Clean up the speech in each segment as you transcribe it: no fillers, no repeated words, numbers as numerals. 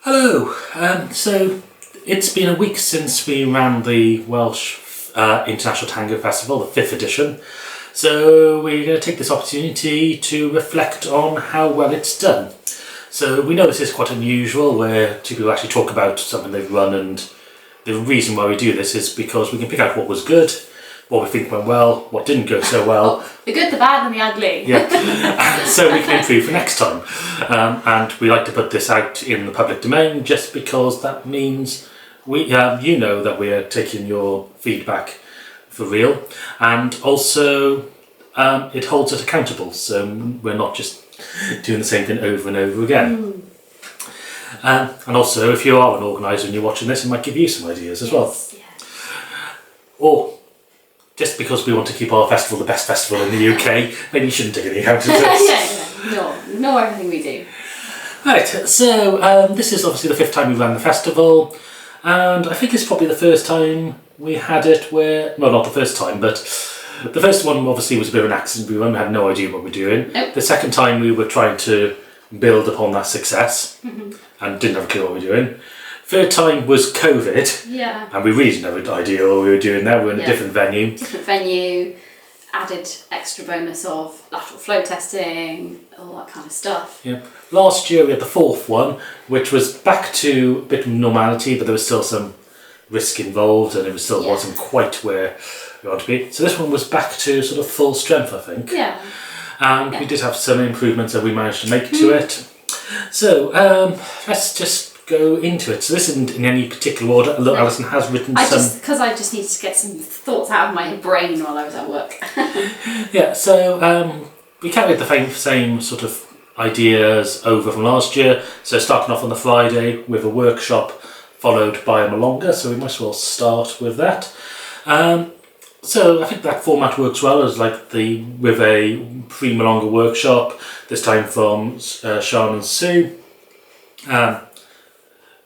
Hello. So it's been a week since we ran the Welsh International Tango Festival, the 5th edition. So we're going to take this opportunity to reflect on how well it's done. So we know this is quite unusual, where two people actually talk about something they've run, and the reason why we do this is because we can pick out what was good, what we think went well, what didn't go so well. The good, the bad and the ugly. Yeah, so we can improve for next time. And we like to put this out in the public domain just because that means you know that we are taking your feedback for real, and also it holds us accountable, so we're not just doing the same thing over and over again. And also, if you are an organiser and you're watching this, it might give you some ideas as well. Yeah. Or just because we want to keep our festival the best festival in the UK, maybe you shouldn't take any account of this. No, everything we do. Right, so this is obviously the 5th time we ran the festival, and I think it's probably the first time we had it where, well, not the first time, but the first one obviously was a bit of an accident. We had no idea what we were doing. Nope. The second time we were trying to build upon that success and didn't have a clue what we were doing. Third time was COVID, and we really didn't have an idea what we were doing there. We were in a different venue. Added extra bonus of lateral flow testing, all that kind of stuff. Yeah. Last year we had the 4th one, which was back to a bit of normality, but there was still some risk involved, and it still wasn't quite where we want to be. So this one was back to sort of full strength, I think. Yeah. And we did have some improvements that we managed to make to it. So let's just go into it. So this isn't in any particular order. Look, Alison has written Because I just needed to get some thoughts out of my brain while I was at work. Yeah, so we carried the same sort of ideas over from last year. So starting off on the Friday with a workshop followed by a Malonga, so we might as well start with that. So I think that format works well with a pre-Malonga workshop, this time from Sean and Sue.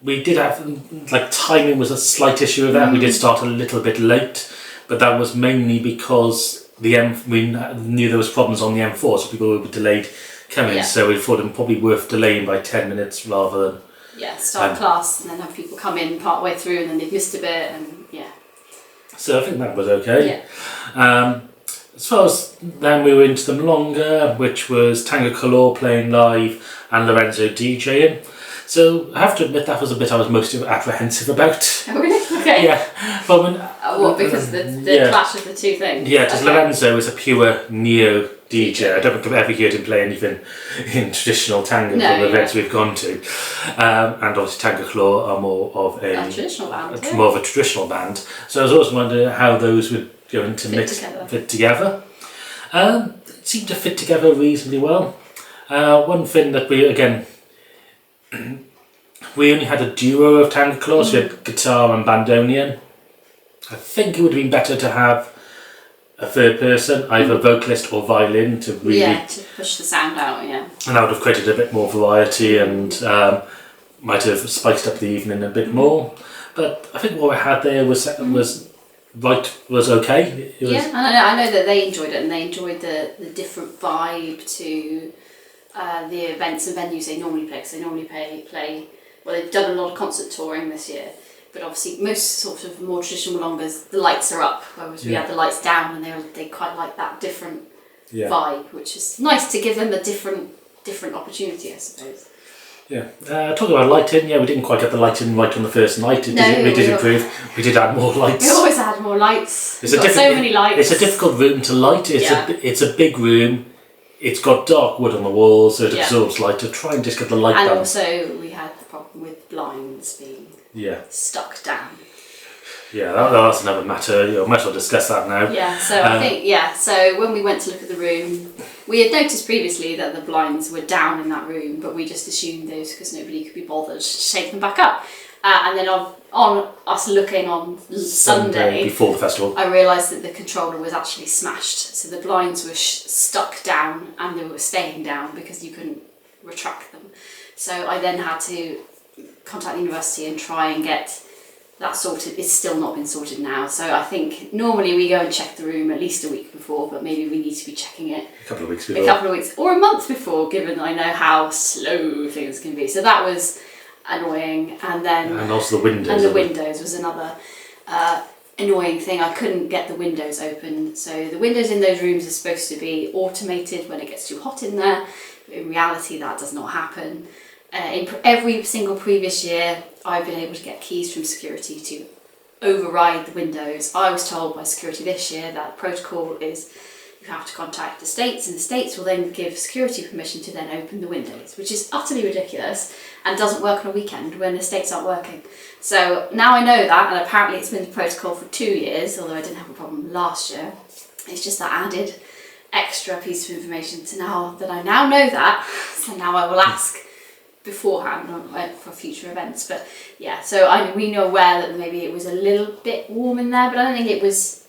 We did have, timing was a slight issue with that. We did start a little bit late, but that was mainly because we knew there was problems on the M4, so people were delayed coming, so we thought it probably worth delaying by 10 minutes rather than... Yeah, start class and then have people come in part way through and then they've missed a bit, and So I think that was okay. Yeah. As far as then we were into the Malonga, which was Tango playing live and Lorenzo DJing. So I have to admit that was a bit I was most apprehensive about. Oh really? Okay. Yeah. But because the clash of the two things? Yeah, because Lorenzo is a pure neo DJ. I don't think I've ever heard him play anything in traditional tango from the events we've gone to. And obviously Tango Claw are more of a traditional band. More of a traditional band. So I was always wondering how those would go into fit together. It seemed to fit together reasonably well. One thing that we only had a duo of Tango Claws, we had guitar and bandoneon. I think it would have been better to have a third person, either vocalist or violin, to really... Yeah, to push the sound out, And that would have created a bit more variety and might have spiced up the evening a bit more. But I think what we had there was okay. And I know that they enjoyed it, and they enjoyed the different vibe to the events and venues they normally play. Because they normally play. Well, they've done a lot of concert touring this year, but obviously most sort of more traditional Malongas, the lights are up, whereas we had the lights down, and they quite like that different vibe, which is nice to give them a different opportunity, I suppose. Yeah. Talking about lighting, we didn't quite get the lighting right on the first night. We did improve. We did add more lights. We always add more lights. We've got so many lights. It's a difficult room to light. It's a big room. It's got dark wood on the walls, so it absorbs light. To try and just get the light down. And also we had the problem with blinds being stuck down. Yeah, that's another matter. Might as well discuss that now. Yeah, so I think, so when we went to look at the room, we had noticed previously that the blinds were down in that room, but we just assumed those because nobody could be bothered to take them back up. And then on us looking on Sunday before the festival, I realised that the controller was actually smashed. So the blinds were stuck down and they were staying down because you couldn't retract them. So I then had to contact the university and try and get that sorted. It's still not been sorted now. So I think normally we go and check the room at least a week before, but maybe we need to be checking it a couple of weeks before. A couple of weeks or a month before, given I know how slow things can be. So that was annoying, and also the windows. And the windows was another annoying thing. I couldn't get the windows open. So the windows in those rooms are supposed to be automated when it gets too hot in there. In reality, that does not happen. In every single previous year, I've been able to get keys from security to override the windows. I was told by security this year that the protocol is you have to contact the States, and the States will then give security permission to then open the windows, which is utterly ridiculous and doesn't work on a weekend when the States aren't working. So now I know that, and apparently it's been the protocol for 2 years, although I didn't have a problem last year. It's just that added extra piece of information to now that I now know that, so now I will ask beforehand for future events. But yeah, so we know aware that maybe it was a little bit warm in there, but I don't think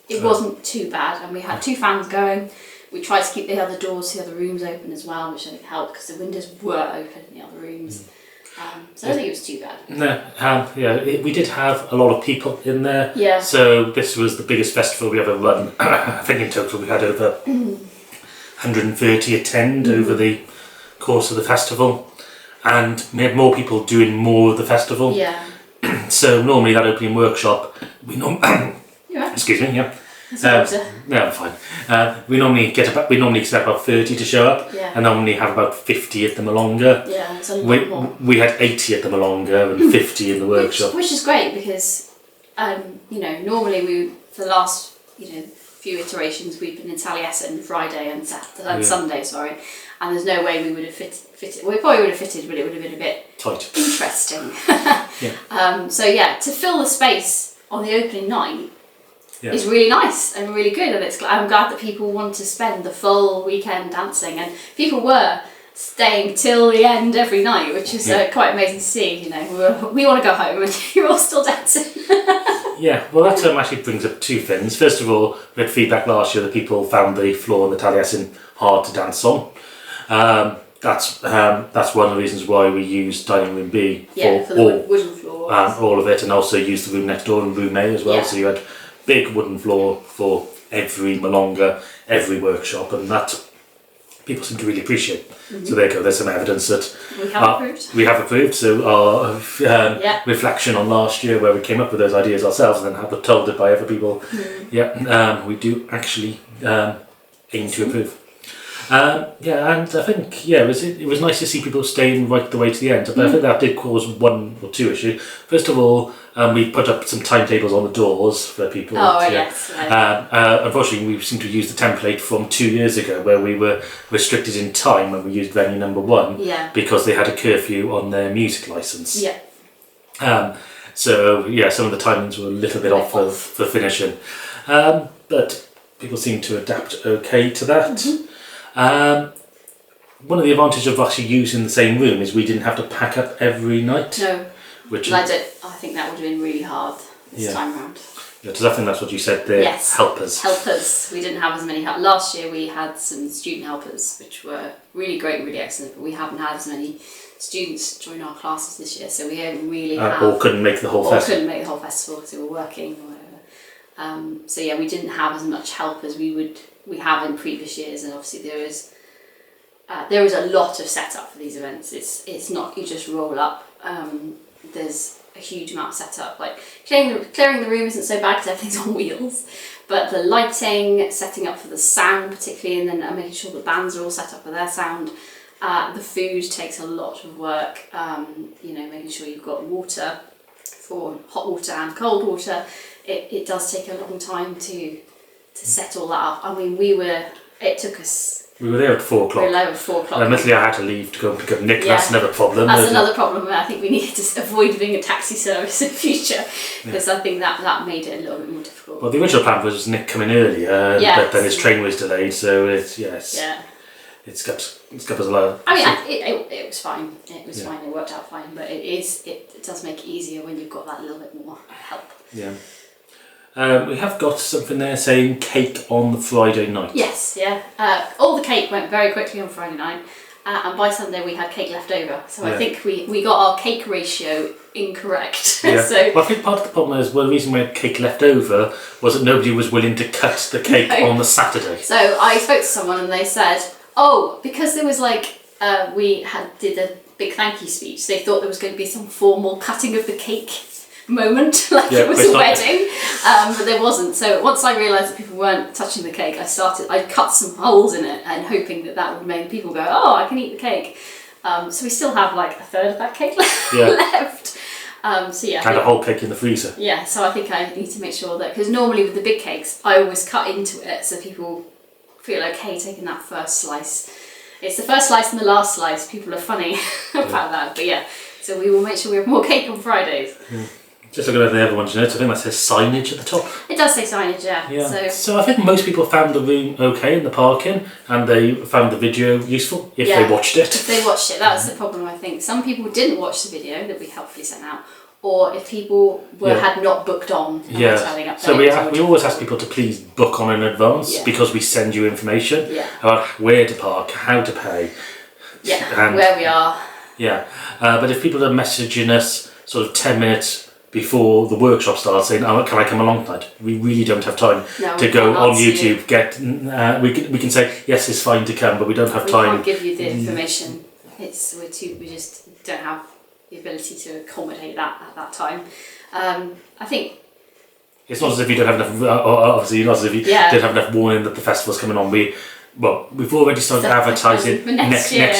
it wasn't too bad, and we had 2 fans going. We tried to keep the other doors to the other rooms open as well, which I think helped because the windows were open in the other rooms. So I don't think it was too bad. No, we did have a lot of people in there. Yeah. So this was the biggest festival we ever run. I think in total we had over 130 attend over the course of the festival, and we had more people doing more of the festival. Yeah. So normally that opening workshop, Yeah. excuse me, yeah. No, I'm fine. We normally expect about 30 to show up, yeah. and normally have about 50 at the Malonga. Yeah, it's a lot more. We had 80 at the Malonga and 50 in the workshop. Which is great because, normally for the last, few iterations we've been in Taliesin Friday and Sunday, and there's no way we would have fitted. Well, we probably would have fitted, but it would have been a bit tight, interesting. Yeah. To fill the space on the opening night is really nice and really good, and I'm glad that people want to spend the full weekend dancing, and people were staying till the end every night, which is quite amazing to see. We want to go home and you're all still dancing. Yeah, well that actually brings up 2 things. First of all, we had feedback last year that people found the floor in the Taliesin hard to dance on. That's one of the reasons why we used dining room B for the wooden floor. All of it, and also used the room next door and room A as well. Yeah. So you had big wooden floor for every Malonga, every workshop, and that people seem to really appreciate. So there you go, there's some evidence that we have approved. So our reflection on last year where we came up with those ideas ourselves and then have told it by other people, we do actually aim to approve. And I think it was nice to see people staying right the way to the end, but I think that did cause 1 or 2 issues. First of all, we put up some timetables on the doors for people. Yes. Unfortunately, we seem to use the template from 2 years ago where we were restricted in time when we used venue number 1 because they had a curfew on their music licence. Yeah. Some of the timings were a little bit off for finishing, but people seem to adapt okay to that. One of the advantages of actually using the same room is we didn't have to pack up every night. No, I think that would have been really hard this time round. Yeah, because I think that's what you said there. Yes. Helpers. We didn't have as many help. Last year we had some student helpers, which were really great, really excellent, but we haven't had as many students join our classes this year, so we don't really have... Or couldn't make the whole festival. Couldn't make the whole festival because they were working or whatever. We didn't have as much help as we have in previous years, and obviously there is a lot of setup for these events. It's not you just roll up. There's a huge amount of setup. Like clearing the room isn't so bad because everything's on wheels, but the lighting, setting up for the sound particularly, and then making sure the bands are all set up for their sound. The food takes a lot of work. Making sure you've got water for hot water and cold water. It does take a long time to set all that up. I mean, it took us... We were there at 4 o'clock. We were there at 4 o'clock. Admittedly, I had to leave to go and pick up Nick. That's another problem. That's another problem. I think we needed to avoid being a taxi service in the future because I think that made it a little bit more difficult. Well, the original plan was Nick coming earlier, but then his train was delayed, so it's got us a lot. I mean, it was fine. It was fine. It worked out fine. But it does make it easier when you've got that little bit more help. Yeah. We have got something there saying cake on the Friday night. Yes, yeah. All the cake went very quickly on Friday night, and by Sunday we had cake left over. So I think we got our cake ratio incorrect. Yeah. So well, I think part of the problem is, the reason we had cake left over was that nobody was willing to cut the cake on the Saturday. So I spoke to someone and they said, because there was we did big thank you speech, they thought there was going to be some formal cutting of the cake moment, like Yeah, it was a precisely. wedding, but there wasn't. So once I realised that people weren't touching the cake, I cut some holes in it and hoping that would make people go, oh, I can eat the cake. So we still have like a third of that cake left. So yeah. And a whole cake in the freezer. Yeah, so I think I need to make sure that, because normally with the big cakes, I always cut into it so people feel okay taking that first slice. It's the first slice and the last slice. People are funny about that, but yeah. So we will make sure we have more cake on Fridays. Just looking at the other ones, I think that says signage at the top. It does say signage, yeah. Yeah. So I think most people found the room okay in the parking, and they found the video useful if they watched it. If they watched it, that was the problem. I think some people didn't watch the video that we helpfully sent out, or if people had not booked on and were turning up. So we always ask people to please book on in advance because we send you information about where to park, how to pay, and where we are. Yeah, but if people are messaging us sort of 10 minutes before the workshop starts saying, "Oh, can I come along tonight?" We really don't have time to go on YouTube. We can say yes, it's fine to come, but we don't have time. We can't give you the information. We just don't have the ability to accommodate that at that time. I think it's not as if you don't have enough. Obviously, not as if you didn't have enough warning that the festival's coming on. We've already started advertising for next year.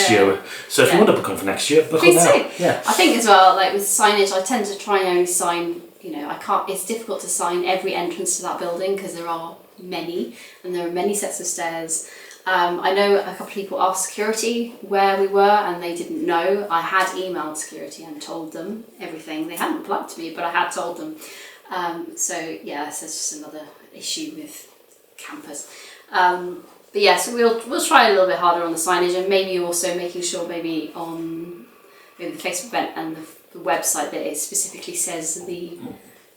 So if you want to book on for next year, book on Please now. do. Yeah. I think as well, like with signage, I tend to try and only sign. I can't. It's difficult to sign every entrance to that building because there are many, and there are many sets of stairs. I know a couple of people asked security where we were, and they didn't know. I had emailed security and told them everything. They hadn't replied to me, but I had told them. So that's just another issue with campers. But yeah, so we'll try a little bit harder on the signage, and maybe also making sure maybe on the Facebook event and the website that it specifically says the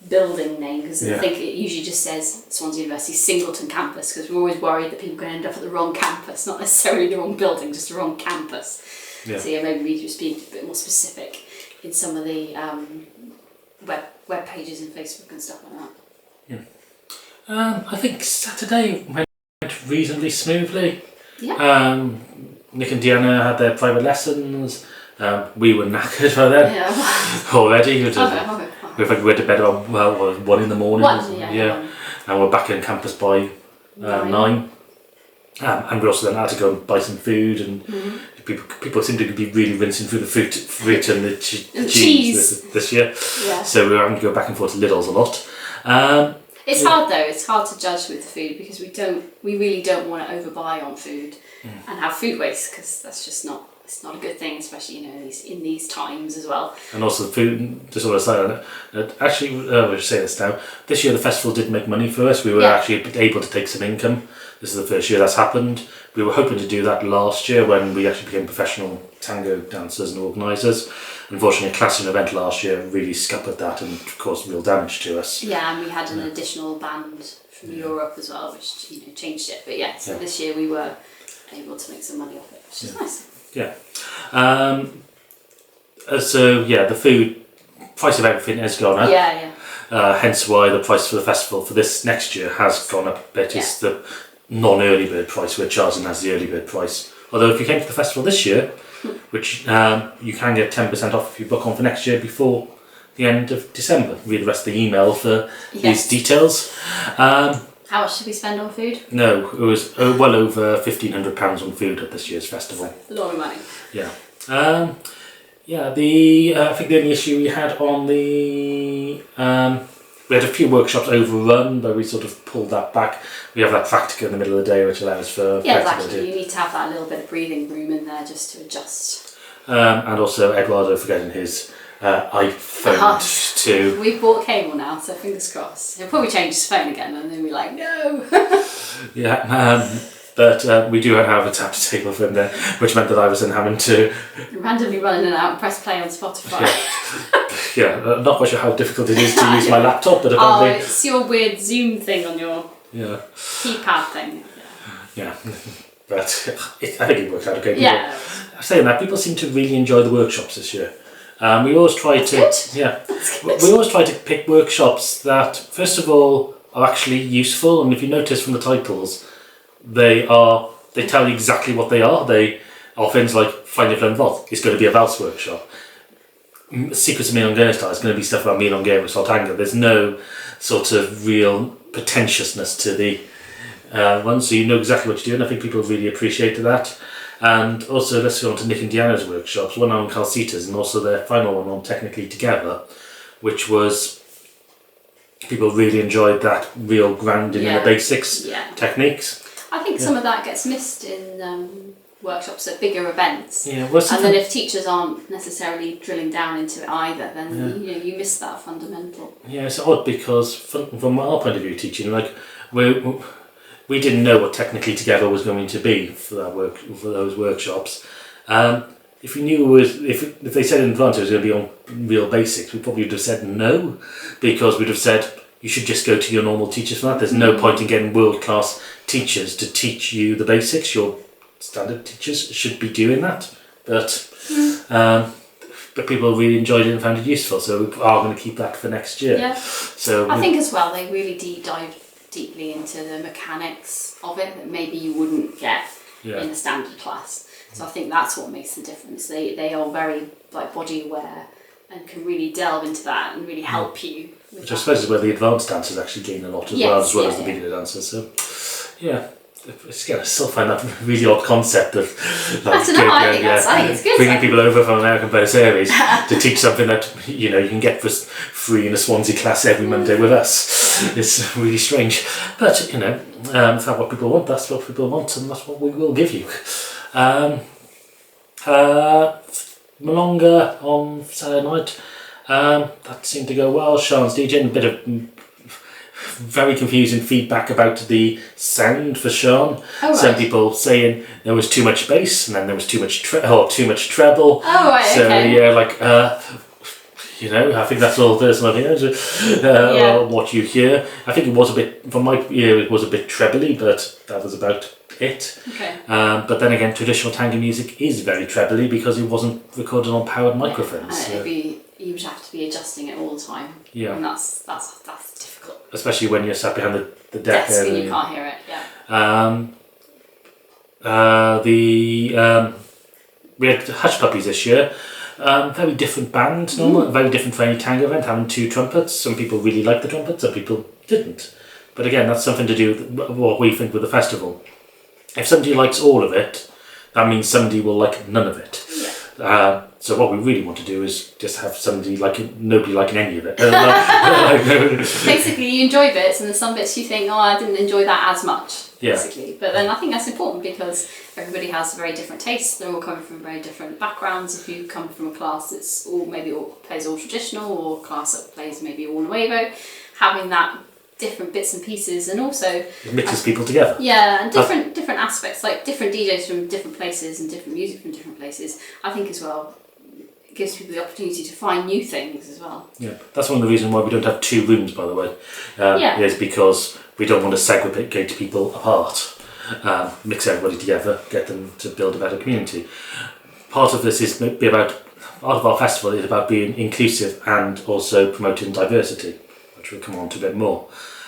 building name, because I think it usually just says Swansea University Singleton campus, because we're always worried that people are going to end up at the wrong campus, not necessarily the wrong building, just the wrong campus. So maybe we just be a bit more specific in some of the web pages and Facebook and stuff like that. I think Saturday went reasonably smoothly. Nick and Deanna had their private lessons. We were knackered by then already. We went to bed at 1 in the morning. And we're back in campus by 9. And we also then had to go and buy some food, and people seem to be really rinsing through the fruit and the cheese this year. So we were having to go back and forth to Lidl's a lot. It's hard though. It's hard to judge with food because we really don't want to overbuy on food and have food waste, because that's just not. It's not a good thing, especially in these times as well. And also the food. Just want to say actually, we'll say this now. This year the festival did make money for us. We were actually able to take some income. This is the first year that's happened. We were hoping to do that last year when we actually became professional tango dancers and organisers. Unfortunately, a classroom event last year really scuppered that and caused real damage to us. Yeah, and we had an additional band from Europe as well, which changed it. But so this year we were able to make some money off it, which is nice. Yeah. The food price of everything has gone up. Hence why the price for the festival for this next year has gone up a bit. It's the non-early bird price we're charging as the early bird price. Although if you came to the festival this year, which you can get 10% off if you book on for next year before the end of December. Read the rest of the email for these details. How much did we spend on food? No, it was well over £1,500 on food at this year's festival. A lot of money. Yeah. I think the only issue we had on we had a few workshops overrun, but we sort of pulled that back. We have that practica in the middle of the day, which allows for flexibility. Exactly. You need to have that little bit of breathing room in there just to adjust. And also Eduardo forgetting his iPhone too. We've bought cable now, so fingers crossed. He'll probably change his phone again, and then we're like, no. But we do have a tap table for him there, which meant that I was then having to randomly run in and out and press play on Spotify. Not quite sure how difficult it is to use my laptop, but apparently it's your weird Zoom thing on your keypad thing. But I think it works out okay. Saying that, people seem to really enjoy the workshops this year. We always try we always try to pick workshops that, first of all, are actually useful, and if you notice from the titles, they tell you exactly what they are. They or things like Find Your Flame Vault is going to be a Welsh workshop. Secrets of Milongair Style is going to be stuff about Milongair and Tango. There's no sort of real pretentiousness to the one, so you know exactly what you're doing. I think people really appreciated that. And also, let's go on to Nick and Deanna's workshops, one on Calcetas and also their final one on Technically Together, which was, people really enjoyed that real grounding in the basics techniques. I think some of that gets missed in workshops at bigger events. Yeah, well, and then if teachers aren't necessarily drilling down into it either, then you miss that fundamental. Yeah, it's odd because from our point of view, teaching, like we didn't know what Technically Together was going to be for those workshops. If we knew if they said in advance it was going to be on real basics, we probably would have said no, because we'd have said you should just go to your normal teachers for that. There's no point in getting world-class teachers to teach you the basics. Your standard teachers should be doing that, but people really enjoyed it and found it useful, so we are going to keep that for next year. Yeah. So I think as well they really dive deeply into the mechanics of it that maybe you wouldn't get in a standard class. So I think that's what makes the difference. They are very body aware and can really delve into that and really help you. Which I suppose is where the advanced dancers actually gain a lot as well as the beginner dancers. So I still find that a really odd concept of I think it's good. Bringing people over from American Better Series to teach something that you can get for free in a Swansea class every Monday with us. It's really strange, but if that's what people want, that's what people want, and that's what we will give you. Malonga on Saturday night, that seemed to go well. Sean's DJing, a bit of very confusing feedback about the sound for Sean. Oh, right. Some people saying there was too much bass and then there was too much treble. Oh, right, so okay. I think that's all personal opinions. What you hear, I think it was a bit, from my ear, it was a bit trebly, but that was about it. Okay. But then again, traditional tango music is very trebly because it wasn't recorded on powered microphones. You would have to be adjusting it all the time. Yeah. And that's difficult. Especially when you're sat behind the deck and you can't hear it. Yeah. We had Hush Puppies this year. Very different band, very different for any tango event, having two trumpets. Some people really liked the trumpets, some people didn't. But again, that's something to do with what we think with the festival. If somebody likes all of it, that means somebody will like none of it. Yeah. So what we really want to do is just have nobody liking any of it. Basically, you enjoy bits, and there's some bits you think, I didn't enjoy that as much. Yeah. Basically, but then I think that's important because everybody has very different tastes. They're all coming from very different backgrounds. If you come from a class that's plays all traditional, or a class that plays maybe all nuevo, having that different bits and pieces, and also it mixes people together. Yeah, and different aspects, like different DJs from different places and different music from different places. I think as well, it gives people the opportunity to find new things as well. Yeah, that's one of the reasons why we don't have two rooms, by the way. Is because we don't want to segregate people apart, mix everybody together, get them to build a better community. Part of this is part of our festival is about being inclusive and also promoting diversity, which we'll come on to a bit more.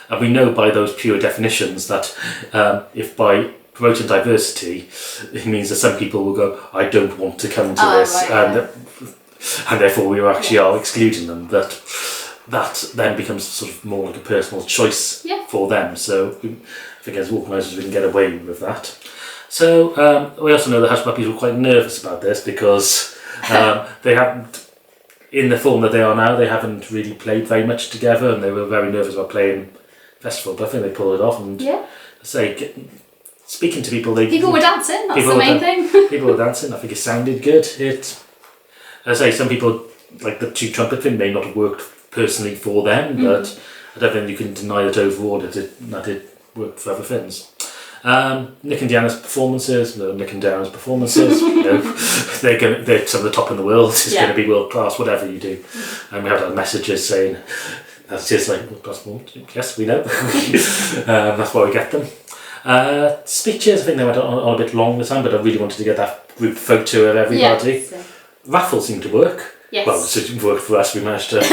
And we know by those pure definitions that if by promoting diversity, it means that some people will go, I don't want to come to this, and therefore we actually are excluding them. That then becomes sort of more like a personal choice for them. So I think as organisers we can get away with that. So we also know the Hush Puppies were quite nervous about this because they haven't, in the form that they are now, they haven't really played very much together, and they were very nervous about playing festival, but I think they pulled it off. And speaking to people, people were dancing. That's the main thing. People were dancing. I think it sounded good. Some people, like the two trumpet thing, may not have worked personally for them, but I don't think you can deny that overall that it worked for other things. Nick and Deanna's performances, they're some of the top in the world. It's going to be world class, whatever you do. And we have like messages saying that's just like world class. Yes, we know. That's why we get them. Speeches, I think they went on a bit long this time, but I really wanted to get that group photo of everybody. Yes. Raffle seemed to work. Yes. Well, it worked for us. We managed to. I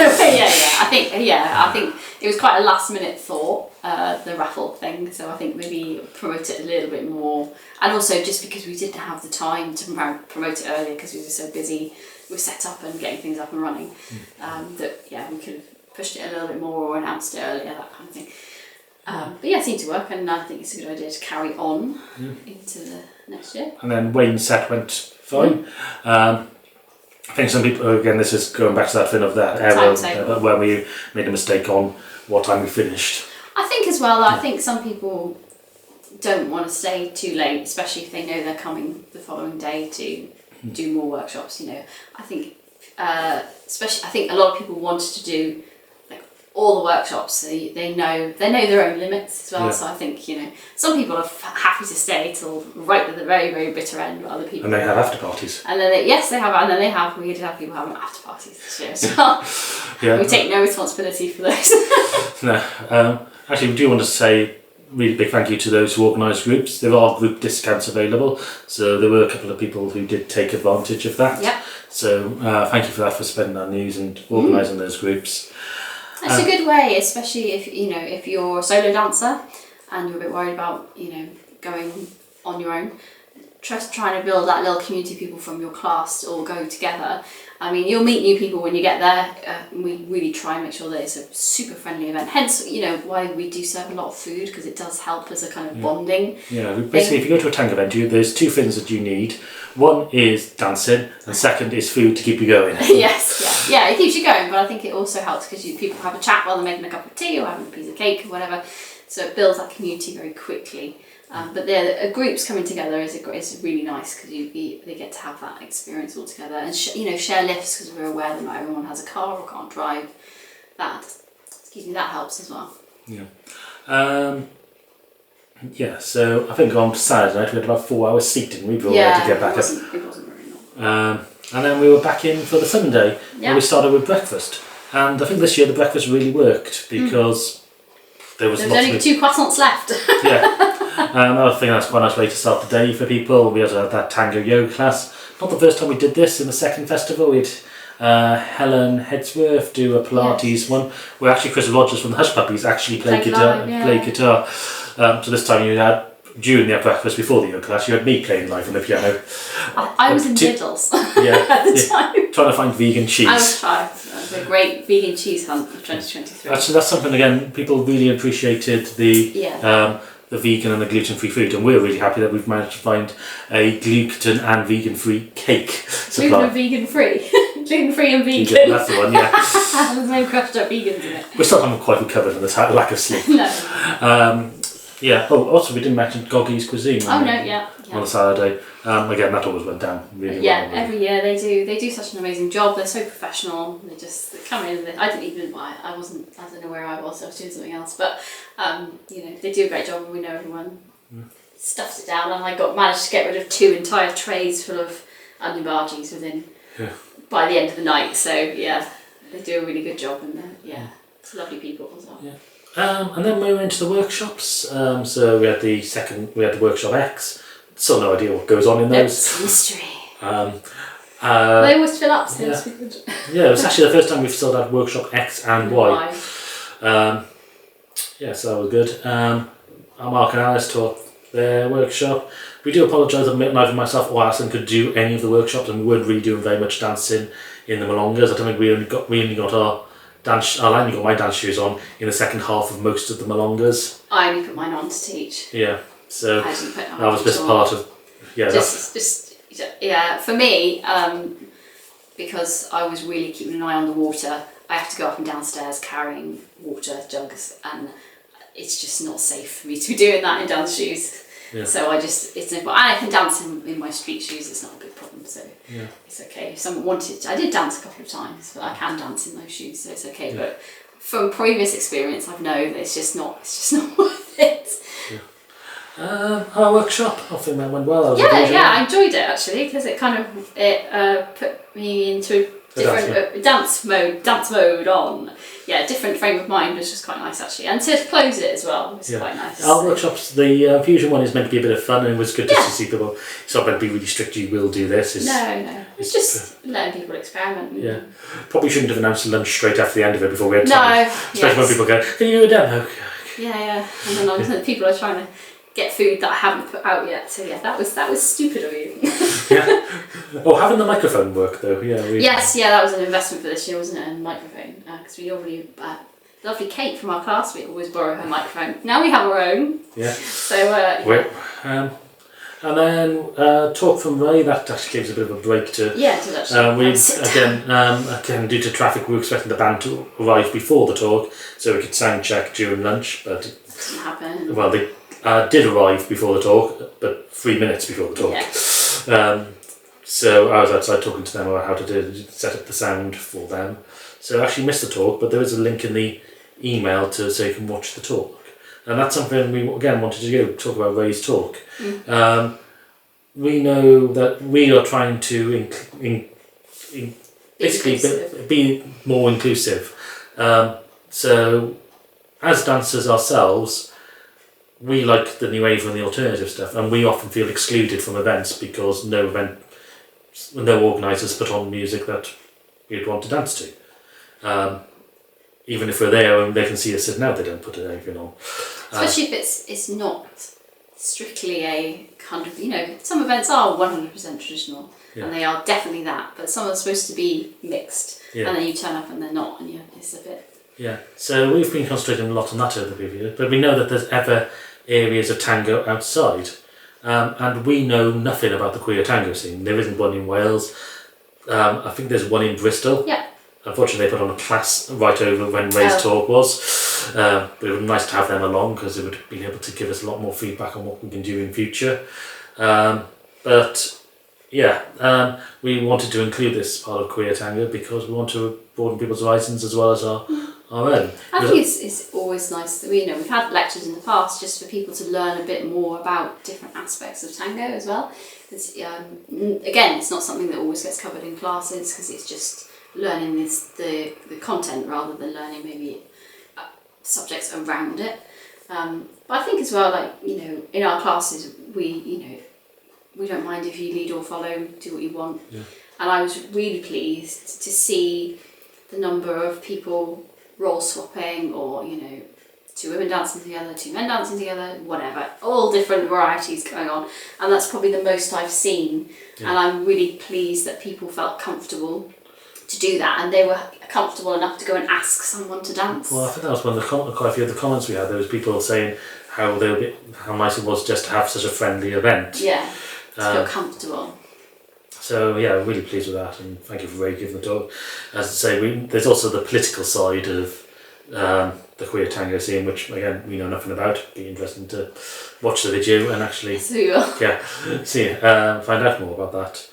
think it was quite a last minute thought. the raffle thing. So I think maybe promote it a little bit more. And also just because we didn't have the time to promote it earlier because we were so busy with set up and getting things up and running, that we could have pushed it a little bit more or announced it earlier, that kind of thing. But yeah, it seemed to work, and I think it's a good idea to carry on into the next year. And then Wayne's set went fine. I think some people, again, this is going back to that thing of that error where we made a mistake on what time we finished. I think as well, I think some people don't want to stay too late, especially if they know they're coming the following day to do more workshops. I think, especially, I think a lot of people wanted to do all the workshops, so they know their own limits as well. Yeah. So I think some people are happy to stay till right at the very, very bitter end, but other people. And they have after parties. And then we did have people having after parties this year as well. Yeah. We take no responsibility for those. No, actually, we do want to say really big thank you to those who organised groups. There are group discounts available, so there were a couple of people who did take advantage of that. Yeah. So thank you for that, for spending our news and organising those groups. It's a good way, especially if you're a solo dancer and you're a bit worried about going on your own. Just trying to build that little community of people from your class to all go together. I mean, you'll meet new people when you get there. We really try and make sure that it's a super friendly event. Hence, why we do serve a lot of food, because it does help as a kind of bonding. Yeah, basically, if you go to a Tango event, there's two things that you need. One is dancing, and second is food to keep you going. Yes, yeah, it keeps you going, but I think it also helps because people have a chat while they're making a cup of tea or having a piece of cake or whatever. So it builds that community very quickly. But the groups coming together is really nice because they get to have that experience all together and share lifts, because we're aware that not everyone has a car or can't drive. That helps as well. Yeah. So I think on Saturday night we had about 4 hours seating. We were had to get back up. It wasn't very long. And then we were back in for the Sunday. Yeah. And we started with breakfast. And I think this year the breakfast really worked because there was only 2 croissants left. Yeah. I think that's quite a nice way to start the day for people. We had that Tango yoga class. Not the first time we did this. In the second festival we had Helen Headsworth do a Pilates one, where actually Chris Rogers from the Hush Puppies actually played guitar. So this time you had, during the breakfast before the yoga class, you had me playing live on the piano. I was in Diddles at the time. Trying to find vegan cheese. I was trying. It was a great vegan cheese hunt of 2023. Actually, that's something, again, people really appreciated the vegan and the gluten-free food, and we're really happy that we've managed to find a gluten and vegan-free cake supply. Gluten and vegan-free? Gluten-free and vegan? That's the one, yeah. There's no crushed up vegans in it. We still haven't quite recovered from the lack of sleep. No. Also we didn't mention Goggy's Cuisine on the Saturday. Again, that always went down really well. Every year they do such an amazing job. They're so professional. They come in. I don't know where I was doing something else, but they do a great job, and we know everyone stuffs it down. And I managed to get rid of 2 entire trays full of onion bhajis by the end of the night. So they do a really good job, and it's lovely people as well. Yeah. And then we went into the workshops. So we had the workshop X. Still no idea what goes on in those. It's mystery. They always fill up. So it was actually the first time we've still had workshop X and Y. So that was good. Mark and Alice taught their workshop. We do apologise that neither myself or Alison could do any of the workshops, and we weren't really doing very much dancing in the Malongas. I don't think we only got our dance. I only got my dance shoes on in the second half of most of the Malongas. I only put mine on to teach. Yeah, so that was just part of. For me, because I was really keeping an eye on the water. I have to go up and downstairs carrying water jugs, and it's just not safe for me to be doing that in dance shoes. Yeah. So it's no, and I can dance in my street shoes. It's not a big problem, so it's okay. If someone wanted, I did dance a couple of times, but I can dance in those shoes, so it's okay. Yeah. But from previous experience, I've known that it's just not worth it. Yeah. Our workshop, I think that went well. I enjoyed it actually, because it kind of put me into different dance mode on. Yeah, different frame of mind, which was quite nice actually. And to close it as well was quite nice. Our workshops, the fusion one is meant to be a bit of fun, and it was good just to see people. It's not meant to be really strict, you will do this. No. It's just letting people experiment. Yeah. Probably shouldn't have announced lunch straight after the end of it before we had time. No. Especially when people go, can you do a demo? Yeah. And then people are trying to get food that I haven't put out yet. So yeah, that was stupid of you. Yeah. Oh, having the microphone work though. Yeah. Yes, that was an investment for this year, wasn't it? A microphone, because we already. Lovely Kate from our class, we always borrow her microphone. Now we have our own. Yeah. So. And then talk from Ray, that actually gives a bit of a break to. Yeah, to actually. Again, due to traffic, we were expecting the band to arrive before the talk, so we could sound check during lunch, but it didn't happen. Well, they did arrive before the talk, but 3 minutes before the talk. Yeah. So I was outside talking to them about how to set up the sound for them. So I actually missed the talk, but there is a link in the email so you can watch the talk. And that's something we again wanted to do, talk about Ray's talk. We know that we are trying to basically be more inclusive. So as dancers ourselves, we like the new wave and the alternative stuff, and we often feel excluded from events because no organisers put on music that we'd want to dance to. Even if we're there and they can see us sitting out, they don't put anything on. Especially if it's not strictly a kind of, some events are 100% traditional, and they are definitely that, but some are supposed to be mixed, and then you turn up and they're not, and it's a bit... Yeah, so we've been concentrating a lot on that over the previous, but we know that there's other areas of tango outside, and we know nothing about the queer tango scene. There isn't one in Wales. I think there's one in Bristol. Yeah. Unfortunately, they put on a class right over when Ray's talk was. But it would be nice to have them along because they would have been able to give us a lot more feedback on what we can do in future. We wanted to include this part of queer tango because we want to broaden people's horizons as well as our own. I think it's always nice that we've had lectures in the past just for people to learn a bit more about different aspects of tango as well. It's, again, it's not something that always gets covered in classes because it's just learning the content rather than learning maybe subjects around it. But I think as well, in our classes, we don't mind if you lead or follow, do what you want. Yeah. And I was really pleased to see the number of people role swapping or, two women dancing together, two men dancing together, whatever, all different varieties going on. And that's probably the most I've seen. Yeah. And I'm really pleased that people felt comfortable to do that, and they were comfortable enough to go and ask someone to dance. Well, I think that was one of quite a few of the comments we had. There was people saying how nice it was just to have such a friendly event. Yeah, to feel comfortable. So yeah, I'm really pleased with that, and thank you for Ray giving the talk. As I say, there's also the political side of the queer tango scene, which again we know nothing about. It'd be interesting to watch the video and actually find out more about that.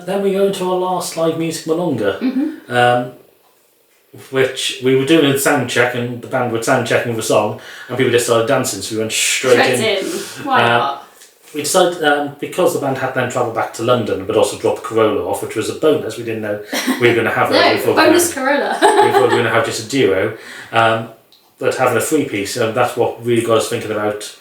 Then we go into our last live music Malonga, which we were doing a sound check, and the band were sound checking with a song, and people just started dancing, so we went straight in. Why not? We decided, because the band had then travelled back to London, but also dropped Corolla off, which was a bonus. We didn't know we were going to have that. Bonus Corolla. We thought we were going to have just a duo, but having a three piece, that's what really got us thinking about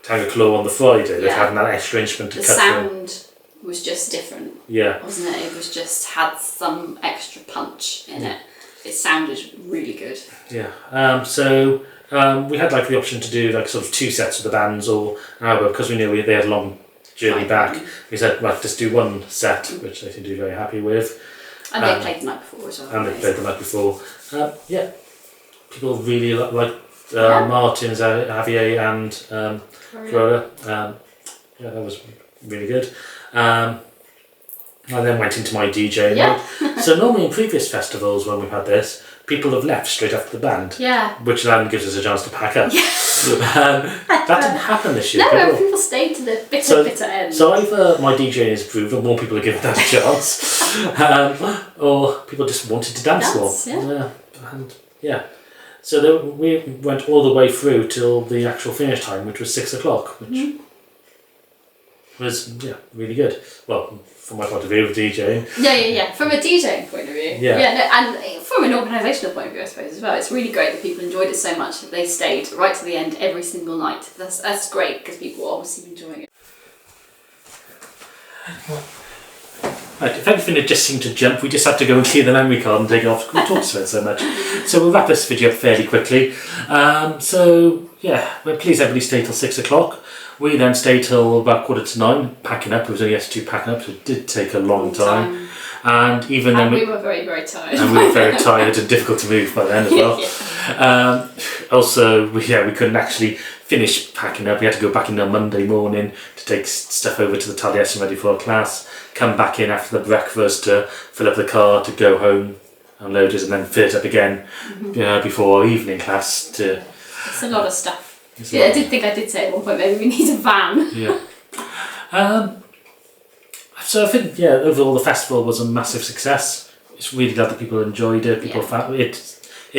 Tango Claw on the Friday, with having that extra instrument to cut through. The sound was just different, wasn't it? It was just had some extra punch in it. It sounded really good. Yeah. So we had the option to do sort of two sets of the bands or an hour, because we knew they had a long journey back. We said just do one set, which they seemed to be very happy with. And they played the night before as well. And they played the night before. People really liked Martin's, Javier and Corolla. That was really good. I then went into my DJ mode. So normally in previous festivals when we've had this, people have left straight after the band. Yeah. Which then gives us a chance to pack up. Yeah. That didn't happen this year. No, people stayed to the bitter end. So either my DJing is improved or more people are given that a chance. Or people just wanted to dance more. Yeah. So we went all the way through till the actual finish time, which was 6 o'clock, which was really good. Well, from my point of view of DJing. Yeah. From a DJing point of view. And from an organisational point of view, I suppose as well. It's really great that people enjoyed it so much that they stayed right to the end every single night. That's great because people are obviously enjoying it. Right, if everything just seemed to jump, we just had to go and clear the memory card and take it off. We talked about it so much. So we'll wrap this video up fairly quickly. So we're pleased everybody stayed till 6 o'clock. We then stayed till about 8:45 packing up. It was only us two packing up, so it did take a long time. And even then, we were very, very tired. And we were very tired and difficult to move by then as well. Also, we couldn't actually finish packing up. We had to go back in on Monday morning to take stuff over to the Taliesin ready for our class. Come back in after the breakfast to fill up the car to go home, unload it, and then fill it up again before our evening class. It's a lot of stuff. I did think I did say at one point maybe we need a van. Yeah. So I think overall the festival was a massive success. It's really glad that people enjoyed it. People found it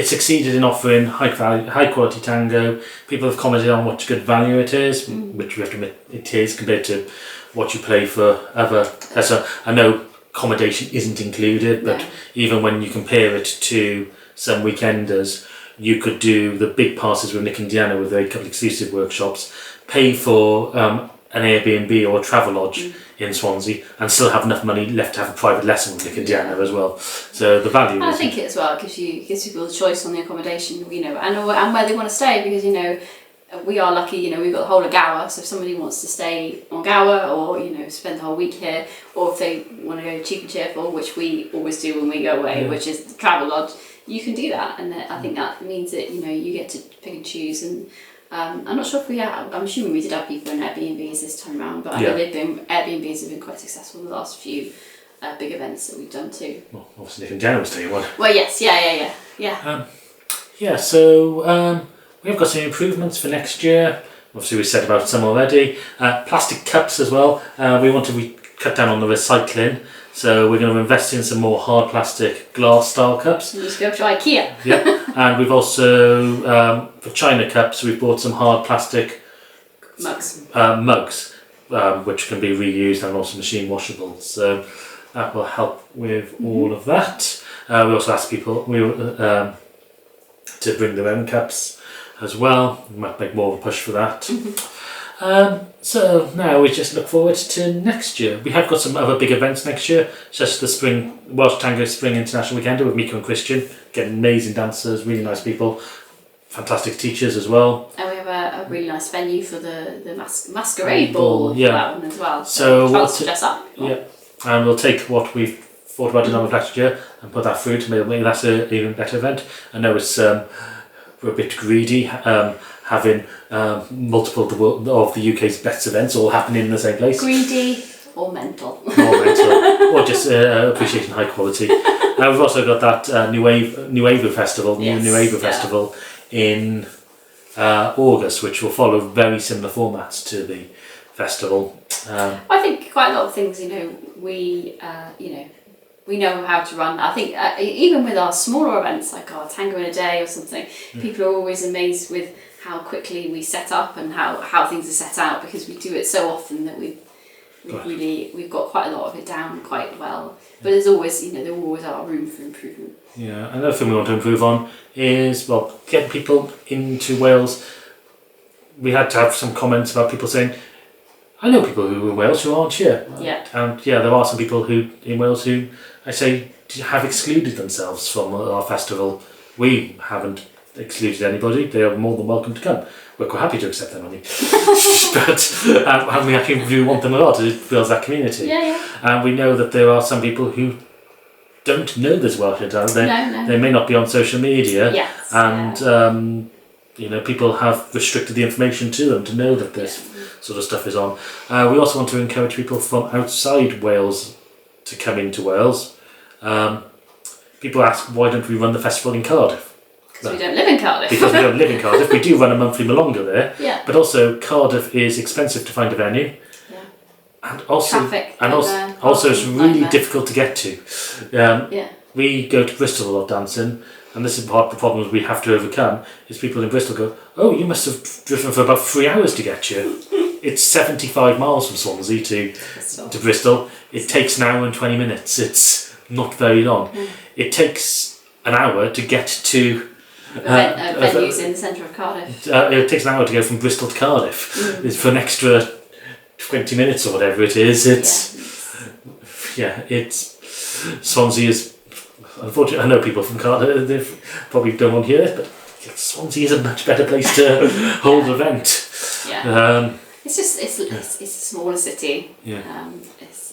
succeeded in offering high quality tango. People have commented on what good value it is, which we have to admit it is compared to what you play for other. So I know accommodation isn't included, but even when you compare it to some weekenders, you could do the big passes with Nick and Deanna with a couple of exclusive workshops, pay for an Airbnb or a travel lodge in Swansea, and still have enough money left to have a private lesson with Nick and Deanna as well. So the value. And I think it as well gives people a choice on the accommodation, and where they want to stay, because we are lucky. We've got the whole of Gower, so if somebody wants to stay on Gower or spend the whole week here, or if they want to go cheap and cheerful, which we always do when we go away, which is the travel lodge, you can do that, and I think that means that you get to pick and choose. And I'm not sure if we have. I'm assuming we did have people in Airbnbs this time around, but I know Airbnbs have been quite successful the last few big events that we've done too. Well, obviously Nick and Deanna was doing one. Well, yes, yeah. So we have got some improvements for next year. Obviously we said about some already. Plastic cups as well. We want to cut down on the recycling. So we're going to invest in some more hard plastic glass style cups. You just go to IKEA. Yeah, and we've also, for China cups, we've bought some hard plastic mugs, which can be reused and also machine washable. So that will help with all of that. We also asked people to bring their own cups as well. We might make more of a push for that. So now we just look forward to next year. We have got some other big events next year, such as the Welsh Tango Spring International Weekender with Miko and Christian. Getting amazing dancers, really nice people, fantastic teachers as well. And we have a really nice venue for the masquerade ball for that one as well. So we'll dress up. Yeah, and we'll take what we've thought about doing last year and put that through to make that an even better event. I know it's we're a bit greedy, having multiple of the UK's best events all happening in the same place. Greedy or mental. Or just appreciating high quality. We've also got that New Ava Festival, Festival in August, which will follow very similar formats to the festival. I think quite a lot of things, we know how to run. I think even with our smaller events like our Tango in a Day or something, people are always amazed with how quickly we set up and how things are set out, because we do it so often that we've got quite a lot of it down quite well. But there's always, there always are room for improvement. Yeah, another thing we want to improve on is, getting people into Wales. We had to have some comments about people saying, I know people who are in Wales who aren't here. Yeah. And there are some people in Wales who, I say, have excluded themselves from our festival. We haven't excluded anybody. They are more than welcome to come. We're quite happy to accept their money. But we actually do want them a lot. It builds that community. Yeah. And we know that there are some people who don't know there's Welsh in town. They may not be on social media. Yes. And, people have restricted the information to them to know that this sort of stuff is on. We also want to encourage people from outside Wales to come into Wales. People ask, why don't we run the festival in Cardiff? Because we don't live in Cardiff. Because we don't live in Cardiff. We do run a monthly Malonga there. Yeah. But also Cardiff is expensive to find a venue. Yeah. And also, traffic. Also it's really difficult to get to. We go to Bristol a lot dancing, and this is part of the problems we have to overcome, is people in Bristol go, oh, you must have driven for about 3 hours to get here. It's 75 miles from Swansea to Bristol. It takes an hour and 20 minutes. It's not very long. It takes an hour to get to venues in the centre of Cardiff. It takes an hour to go from Bristol to Cardiff. It's for an extra 20 minutes or whatever it is. It's Swansea is, unfortunately, I know people from Cardiff, they probably don't want to hear it, but Swansea is a much better place to hold an event. Yeah. It's a smaller city. Yeah.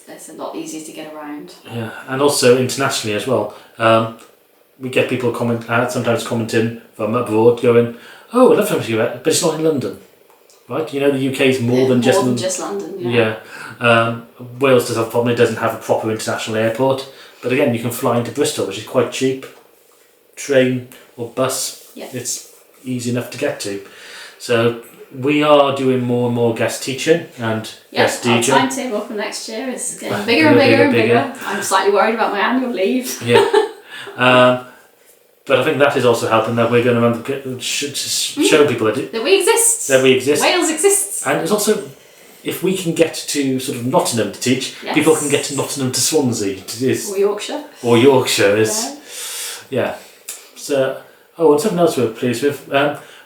It's a lot easier to get around. Yeah, and also internationally as well. We get people sometimes commenting from abroad going, "Oh, I love to see it, but it's not in London." Right? You know, the UK is more than just London. Yeah. Wales does have a problem. It doesn't have a proper international airport. But again, you can fly into Bristol, which is quite cheap. Train or bus. Yeah. It's easy enough to get to. So we are doing more and more guest teaching and guest our DJing. timetable for next year is getting bigger and bigger. I'm slightly worried about my annual leave. Yeah. But I think that is also helping, that we're going to show people that we exist. Wales exists. And it's also, if we can get to sort of Nottingham to teach, people can get to Nottingham to Swansea. Or Yorkshire. Or Yorkshire is, yeah. So, and something else we're pleased with.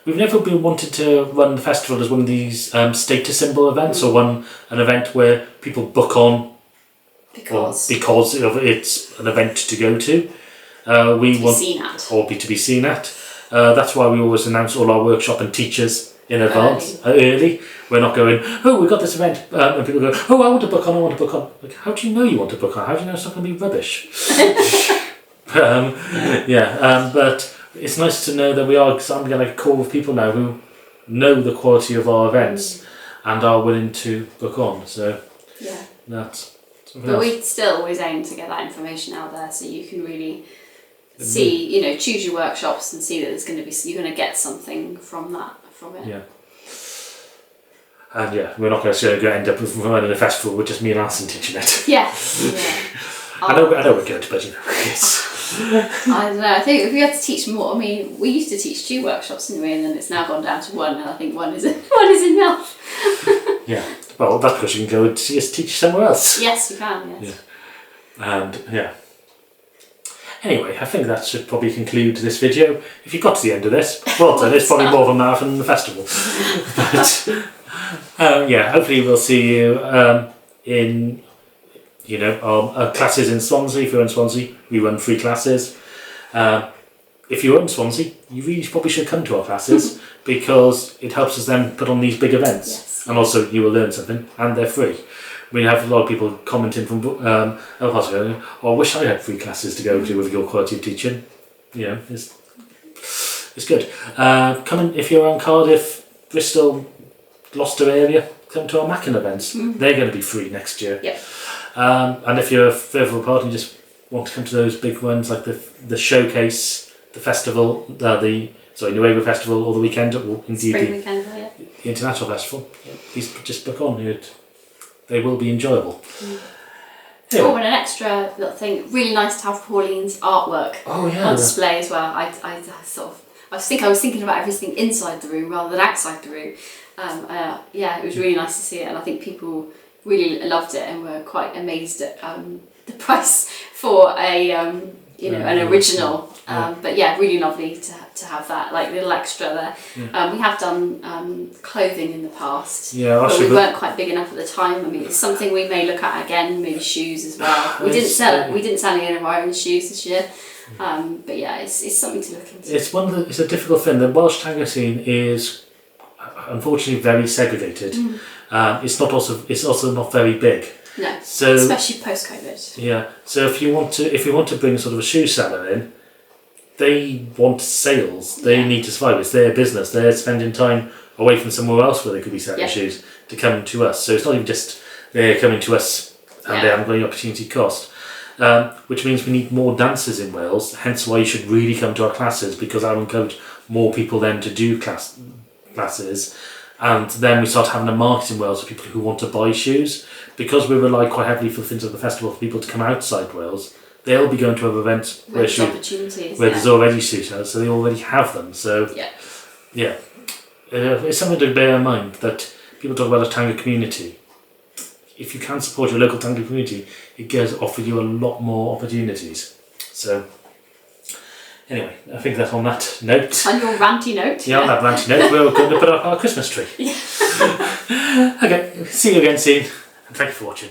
We've never been wanted to run the festival as one of these status symbol events, or an event where people book on because it's an event to go to. We want to be seen at. That's why we always announce all our workshop and teachers in advance, early. We're not going, oh, we've got this event, and people go, oh, I want to book on. Like, how do you know you want to book on? How do you know it's not going to be rubbish? But it's nice to know that we are starting to get like a core of people now who know the quality of our events and are willing to book on. So that's something else. We still always aim to get that information out there, so you can really see, choose your workshops and see that you're going to get something from it. Yeah. And we're not going to end up running a festival with just me and Alison teaching it. Yes. I know we're good, but it's. I don't know. I think if we had to teach more, I mean, we used to teach 2 workshops anyway, and then it's now gone down to 1, and I think one is enough. Yeah. Well, that's because you can go and see us teach somewhere else. Yes, you can. Yes. Yeah. And Anyway, I think that should probably conclude this video. If you got to the end of this, well done. It's probably more of a marathon than the festival. But hopefully we'll see you in our classes in Swansea. If you're in Swansea, we run free classes. If you're in Swansea, you really probably should come to our classes because it helps us then put on these big events. Yes. And also you will learn something, and they're free. We have a lot of people commenting from I wish I had free classes to go to with your quality of teaching. It's good. Come in, if you're around Cardiff, Bristol, Gloucester area, come to our Mackin events. They're going to be free next year. Yep. And if you're further apart and just want to come to those big ones like the showcase, the festival, the New Wave Festival, or the weekend, or indeed Spring weekend, the International Festival, please just book on. They will be enjoyable. Anyway. And an extra little thing, really nice to have Pauline's artwork on display as well. I was thinking about everything inside the room rather than outside the room. It was really nice to see it, and I think people really loved it and were quite amazed at the price for an original. But really lovely to have that little extra there. We have done clothing in the past, but we weren't quite big enough at the time. I mean, it's something we may look at again. Maybe shoes as well. We didn't sell any of our own shoes this year. But it's something to look into. It's a difficult thing. The Welsh tango scene is unfortunately very segregated. It's also not very big. No, so, especially post-COVID. Yeah. So if we want to bring sort of a shoe seller in, they want sales. They need to survive. It's their business. They're spending time away from somewhere else where they could be selling shoes to come to us. So it's not even just they're coming to us and they haven't got any opportunity cost. Which means we need more dancers in Wales. Hence why you should really come to our classes, because I will encourage more people then to do classes. And then we start having a market in Wales for people who want to buy shoes. Because we rely quite heavily for things at the festival for people to come outside Wales, they'll be going to other events where there's already shoe sales, so they already have them. So it's something to bear in mind that people talk about a tango community. If you can support your local tango community, it does offer you a lot more opportunities. So anyway, I think that's on that note. On your ranty note. Yeah, on that ranty note, we're going to put up our Christmas tree. Okay, see you again soon, and thank you for watching.